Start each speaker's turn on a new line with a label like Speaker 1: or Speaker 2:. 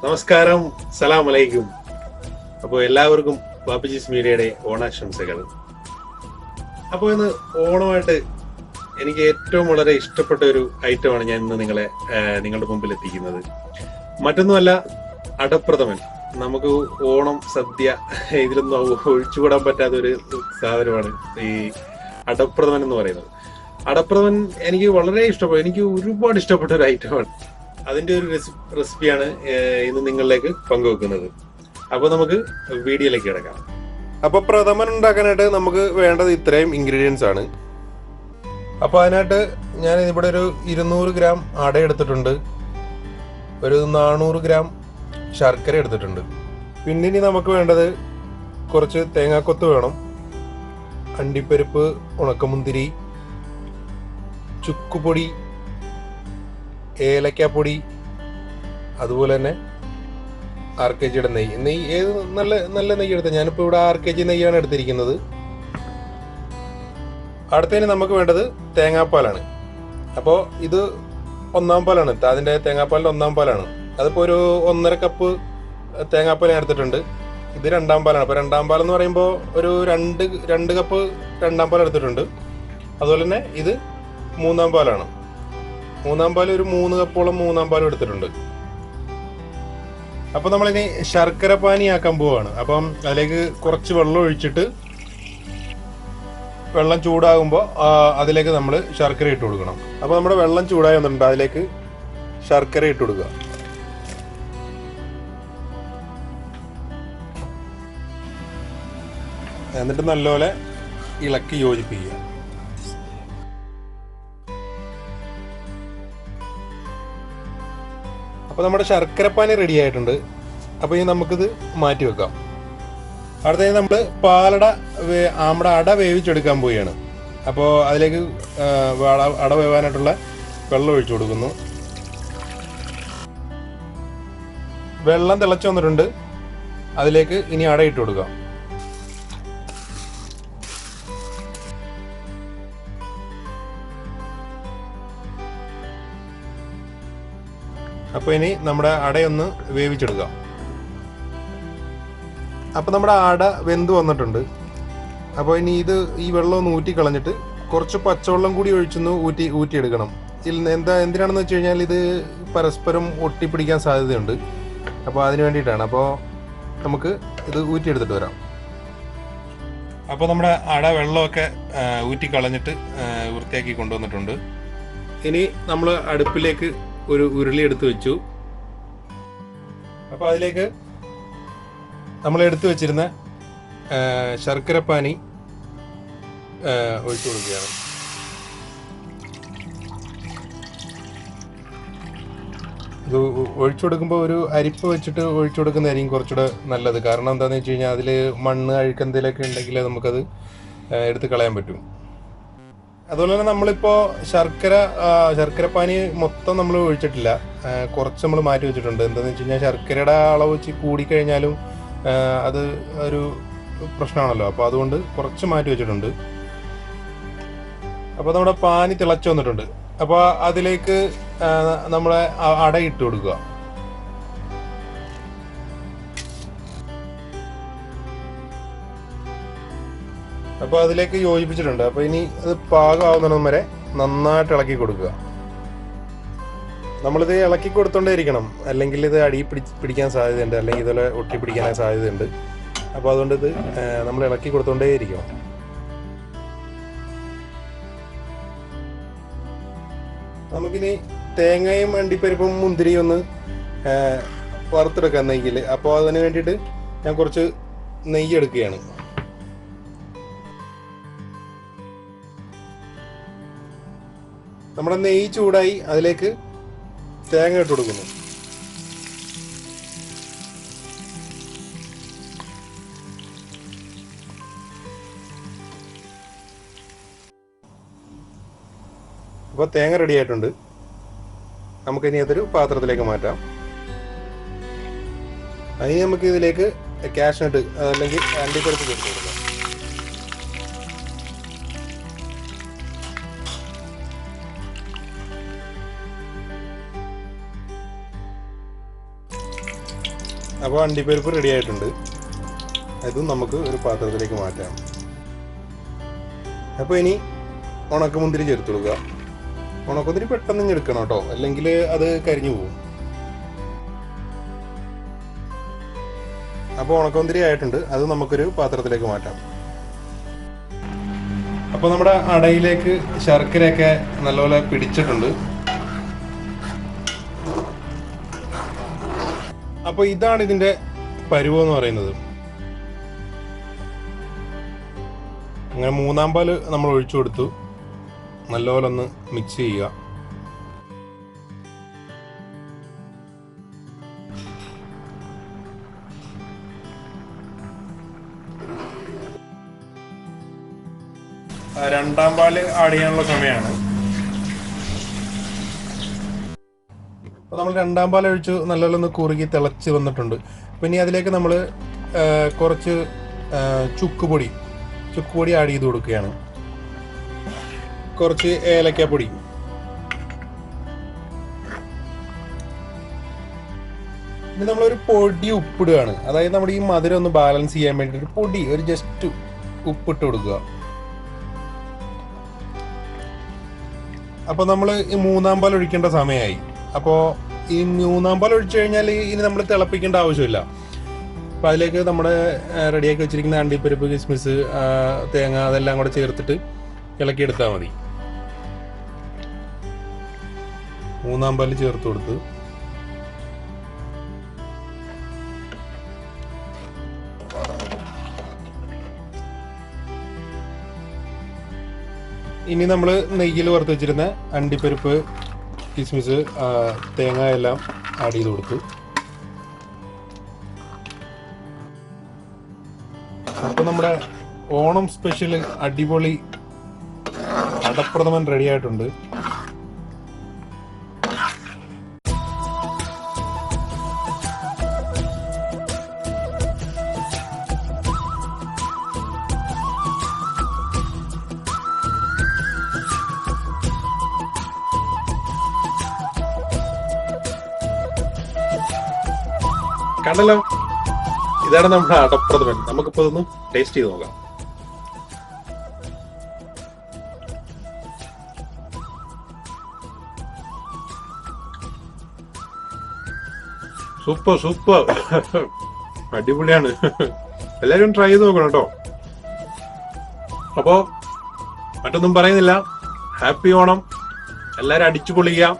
Speaker 1: നമസ്കാരം, സലാം അലൈക്കും. അപ്പോൾ എല്ലാവർക്കും ബാപ്പുജീസ് മീഡിയയുടെ ഓണാശംസകൾ. അപ്പോൾ ഇന്ന് ഓണമായിട്ട് എനിക്ക് ഏറ്റവും വളരെ ഇഷ്ടപ്പെട്ട ഒരു ഐറ്റമാണ് ഞാൻ ഇന്ന് നിങ്ങളുടെ മുമ്പിൽ എത്തിക്കുന്നത്. മറ്റൊന്നുമല്ല, അടപ്രഥമൻ. നമുക്ക് ഓണം സദ്യ ഇതിലൊന്നും ഒഴിച്ചുകൂടാൻ പറ്റാത്ത ഒരു സാധനമാണ് ഈ അടപ്രഥമൻ എന്ന് പറയുന്നത്. അടപ്രഥമൻ എനിക്ക് വളരെ ഇഷ്ടപ്പെട്ടു, എനിക്ക് ഒരുപാട് ഇഷ്ടപ്പെട്ട ഒരു ഐറ്റമാണ്. അതിന്റെ ഒരു റെസിപ്പിയാണ് ഇന്ന് നിങ്ങളിലേക്ക് പങ്കുവെക്കുന്നത്. അപ്പൊ നമുക്ക് വീഡിയോയിലേക്ക് കിടക്കാം. അപ്പൊ പ്രഥമൻ ഉണ്ടാക്കാനായിട്ട് നമുക്ക് വേണ്ടത് ഇത്രയും ഇൻഗ്രീഡിയൻസ് ആണ്. അപ്പൊ അതിനായിട്ട് ഞാൻ ഇവിടെ ഒരു 200 ഗ്രാം അട എടുത്തിട്ടുണ്ട്, ഒരു 400 ഗ്രാം ശർക്കര എടുത്തിട്ടുണ്ട്. പിന്നെ ഇനി നമുക്ക് വേണ്ടത് കുറച്ച് തേങ്ങാക്കൊത്ത് വേണം, അണ്ടിപ്പരിപ്പ്, ഉണക്കമുന്തിരി, ചുക്കുപൊടി, ഏലക്കാപ്പൊടി, അതുപോലെ തന്നെ 6 kg നെയ്യ്. ഏത് നല്ല നെയ്യ് എടുത്തത്. ഞാനിപ്പോൾ ഇവിടെ 6 kg നെയ്യാണ് എടുത്തിരിക്കുന്നത്. അടുത്തതിന് നമുക്ക് വേണ്ടത് തേങ്ങാപ്പാലാണ്. അപ്പോൾ ഇത് 1-ാം പാലാണ്, അതിൻ്റെ തേങ്ങാപ്പാലിൻ്റെ 1-ാം പാലാണ്. അതിപ്പോൾ ഒരു 1.5 കപ്പ് തേങ്ങാപ്പാൽ ഞാൻ എടുത്തിട്ടുണ്ട്. ഇത് 2-ാം പാലാണ്. അപ്പോൾ 2-ാം പാൽ എന്ന് പറയുമ്പോൾ ഒരു 2 കപ്പ് 2-ാം പാൽ എടുത്തിട്ടുണ്ട്. അതുപോലെ തന്നെ ഇത് 3-ാം പാലാണ്. 3-ാം പാൽ ഒരു 3 കപ്പോളം 3-ാം പാലും എടുത്തിട്ടുണ്ട്. അപ്പൊ നമ്മളിനി ശർക്കര പാനിയാക്കാൻ പോവാണ്. അപ്പം അതിലേക്ക് കുറച്ച് വെള്ളം ഒഴിച്ചിട്ട് വെള്ളം ചൂടാകുമ്പോൾ അതിലേക്ക് നമ്മൾ ശർക്കര ഇട്ട് കൊടുക്കണം. അപ്പൊ നമ്മുടെ വെള്ളം ചൂടായി വന്നിട്ടുണ്ട്, അതിലേക്ക് ശർക്കര ഇട്ട് കൊടുക്കുക. എന്നിട്ട് നല്ലപോലെ ഇളക്കി യോജിപ്പിക്കുക. അപ്പോൾ നമ്മുടെ ശർക്കരപ്പാനി റെഡി ആയിട്ടുണ്ട്. അപ്പോൾ ഇനി നമുക്കിത് മാറ്റി വെക്കാം. അടുത്തത് നമ്മൾ നമ്മുടെ അട വേവിച്ചെടുക്കാൻ പോവുകയാണ്. അപ്പോൾ അതിലേക്ക് അട വേവാനായിട്ടുള്ള വെള്ളം ഒഴിച്ചു കൊടുക്കുന്നു. വെള്ളം തിളച്ച് വന്നിട്ടുണ്ട്, അതിലേക്ക് ഇനി അട ഇട്ട് കൊടുക്കാം. അപ്പോൾ ഇനി നമ്മുടെ അടയൊന്ന് വേവിച്ചെടുക്കാം. അപ്പോൾ നമ്മുടെ അട വെന്ത് വന്നിട്ടുണ്ട്. അപ്പോൾ ഇനി ഈ വെള്ളം ഒന്ന് ഊറ്റിക്കളഞ്ഞിട്ട് കുറച്ച് പച്ചവെള്ളം കൂടി ഒഴിച്ചൊന്ന് ഊറ്റിയെടുക്കണം. എന്തിനാണെന്ന് വെച്ച് കഴിഞ്ഞാൽ ഇത് പരസ്പരം ഒട്ടിപ്പിടിക്കാൻ സാധ്യതയുണ്ട്. അപ്പോൾ അതിന് വേണ്ടിയിട്ടാണ്. അപ്പോൾ നമുക്ക് ഇത് ഊറ്റിയെടുത്തിട്ട് വരാം. അപ്പോൾ നമ്മുടെ അട വെള്ളമൊക്കെ ഊറ്റിക്കളഞ്ഞിട്ട് വൃത്തിയാക്കി കൊണ്ടുവന്നിട്ടുണ്ട്. ഇനി നമ്മൾ അടുപ്പിലേക്ക് ഒരു ഉരുളി എടുത്ത് വെച്ചു. അപ്പോൾ അതിലേക്ക് നമ്മൾ എടുത്തു വെച്ചിരുന്ന ശർക്കരപ്പാനി ഒഴിച്ചു കൊടുക്കുകയാണ്. ഇത് ഒഴിച്ചു കൊടുക്കുമ്പോൾ ഒരു അരിപ്പ വെച്ചിട്ട് ഒഴിച്ചു കൊടുക്കുന്നതായിരിക്കും കുറച്ചുകൂടെ നല്ലത്. കാരണം എന്താണെന്ന് വെച്ച് കഴിഞ്ഞാൽ അതിൽ മണ്ണ് അഴുക്കെന്തെങ്കിലുമൊക്കെ ഉണ്ടെങ്കിൽ നമുക്കത് എടുത്ത് കളയാൻ പറ്റും. അതുപോലെ തന്നെ നമ്മളിപ്പോൾ ശർക്കരപ്പാനി മൊത്തം നമ്മൾ ഒഴിച്ചിട്ടില്ല, കുറച്ച് നമ്മൾ മാറ്റി വെച്ചിട്ടുണ്ട്. എന്താണെന്ന് വെച്ച് കഴിഞ്ഞാൽ ശർക്കരയുടെ അളവ് വെച്ച് കൂടിക്കഴിഞ്ഞാലും അത് ഒരു പ്രശ്നമാണല്ലോ. അപ്പോൾ അതുകൊണ്ട് കുറച്ച് മാറ്റി വെച്ചിട്ടുണ്ട്. അപ്പോൾ നമ്മുടെ പാനി തിളച്ച് വന്നിട്ടുണ്ട്. അപ്പോൾ അതിലേക്ക് നമ്മളെ അട ഇട്ട് കൊടുക്കുക. അപ്പോൾ അതിലേക്ക് യോജിപ്പിച്ചിട്ടുണ്ട്. അപ്പോൾ ഇനി അത് പാകമാവുന്നിടം വരെ നന്നായിട്ട് ഇളക്കി കൊടുക്കുക. നമ്മളിത് ഇളക്കി കൊടുത്തോണ്ടേ ഇരിക്കണം, അല്ലെങ്കിൽ ഇത് അടി പിടിക്കാൻ സാധ്യതയുണ്ട്, അല്ലെങ്കിൽ ഇതുപോലെ ഒട്ടിപ്പിടിക്കാൻ സാധ്യതയുണ്ട്. അപ്പോൾ അതുകൊണ്ട് ഇത് നമ്മൾ ഇളക്കി കൊടുത്തോണ്ടേ ഇരിക്കണം. നമുക്കിനി തേങ്ങയും അണ്ടിപ്പരിപ്പും മുന്തിരിയും ഒന്ന് വറുത്തെടുക്കാം നെയ്യിൽ. അപ്പോൾ അതിന് വേണ്ടിയിട്ട് ഞാൻ കുറച്ച് നെയ്യ് എടുക്കുകയാണ്. നമ്മുടെ നെയ്യ് ചൂടായി, അതിലേക്ക് തേങ്ങ ഇട്ട് കൊടുക്കുന്നു. അപ്പോൾ തേങ്ങ റെഡി ആയിട്ടുണ്ട്. നമുക്കിനി അതൊരു പാത്രത്തിലേക്ക് മാറ്റാം. അതിന് നമുക്ക് ഇതിലേക്ക് കാഷ്നട്ട് അല്ലെങ്കിൽ അണ്ടിപ്പരിപ്പ് ചേർത്ത് കൊടുക്കാം. അപ്പോൾ അണ്ടിപ്പരിപ്പ് റെഡി ആയിട്ടുണ്ട്. അതും നമുക്ക് ഒരു പാത്രത്തിലേക്ക് മാറ്റാം. അപ്പോൾ ഇനി ഉണക്കമുന്തിരി ചേർത്ത് കൊടുക്കുക. ഉണക്കമുന്തിരി പെട്ടെന്ന് എടുക്കണം കേട്ടോ, അല്ലെങ്കിൽ അത് കരിഞ്ഞു പോകും. അപ്പോൾ ഉണക്കമുന്തിരി ആയിട്ടുണ്ട്, അത് നമുക്കൊരു പാത്രത്തിലേക്ക് മാറ്റാം. അപ്പോൾ നമ്മുടെ അടയിലേക്ക് ശർക്കരയൊക്കെ നല്ലപോലെ പിടിച്ചിട്ടുണ്ട്. അപ്പോൾ ഇതാണ് ഇതിൻ്റെ പരുവം എന്ന് പറയുന്നത്. അങ്ങനെ 3-ാം പാല് നമ്മൾ ഒഴിച്ചു കൊടുത്തു. നല്ലപോലെ ഒന്ന് മിക്സ് ചെയ്യുക. രണ്ടാം പാല് ആഡ് ചെയ്യാനുള്ള സമയമാണ്. അപ്പോൾ നമ്മൾ 2-ാം പാൽ ഒഴിച്ചു നല്ലപോലെ ഒന്ന് കുറുകി തിളച്ച് വന്നിട്ടുണ്ട്. അപ്പോൾ ഇനി അതിലേക്ക് നമ്മൾ കുറച്ച് ചുക്ക് പൊടി ആഡ് ചെയ്ത് കൊടുക്കുകയാണ്. കുറച്ച് ഏലക്കാപ്പൊടി, ഇനി നമ്മളൊരു പൊടി ഉപ്പിടുകയാണ്. അതായത് നമ്മുടെ ഈ മധുരം ഒന്ന് ബാലൻസ് ചെയ്യാൻ വേണ്ടി ഒരു പൊടി, ഒരു ജസ്റ്റ് ഉപ്പിട്ട് കൊടുക്കുക. അപ്പോൾ നമ്മൾ ഈ 3-ാം പാൽ ഒഴിക്കേണ്ട സമയമായി. അപ്പോൾ ഈ 3-ാം പാൽ ഒഴിച്ചു കഴിഞ്ഞാൽ ഇനി നമ്മൾ തിളപ്പിക്കേണ്ട ആവശ്യമില്ല. അപ്പോൾ അതിലേക്ക് നമ്മുടെ റെഡിയാക്കി വെച്ചിരിക്കുന്ന അണ്ടിപ്പരിപ്പ്, കിസ്മിസ്, തേങ്ങ അതെല്ലാം കൂടെ ചേർത്തിട്ട് ഇളക്കിയെടുത്താൽ മതി. 3-ാം പാൽ ചേർത്ത് കൊടുത്ത് ഇനി നമ്മൾ നെയ്യിൽ വറുത്ത് വെച്ചിരുന്ന അണ്ടിപ്പരിപ്പ്, കിസ്മിസ്, തേങ്ങ എല്ലാം ആഡ് ചെയ്ത് കൊടുത്തു. അപ്പോൾ നമ്മുടെ ഓണം സ്പെഷ്യൽ അടിപൊളി അടപ്രഥമൻ റെഡി ആയിട്ടുണ്ട്. കണ്ടല്ലോ, ഇതാണ് നമ്മുടെ അടപ്രഥമൻ. നമുക്കിപ്പോൾ ഇതൊന്ന് ടേസ്റ്റ് ചെയ്ത് നോക്കാം. സൂപ്പർ അടിപൊളിയാണ്. എല്ലാവരും ട്രൈ ചെയ്ത് നോക്കണം കേട്ടോ. അപ്പോൾ മറ്റൊന്നും പറയുന്നില്ല. ഹാപ്പി ഓണം. എല്ലാവരും അടിച്ചു പൊളിക്കുക.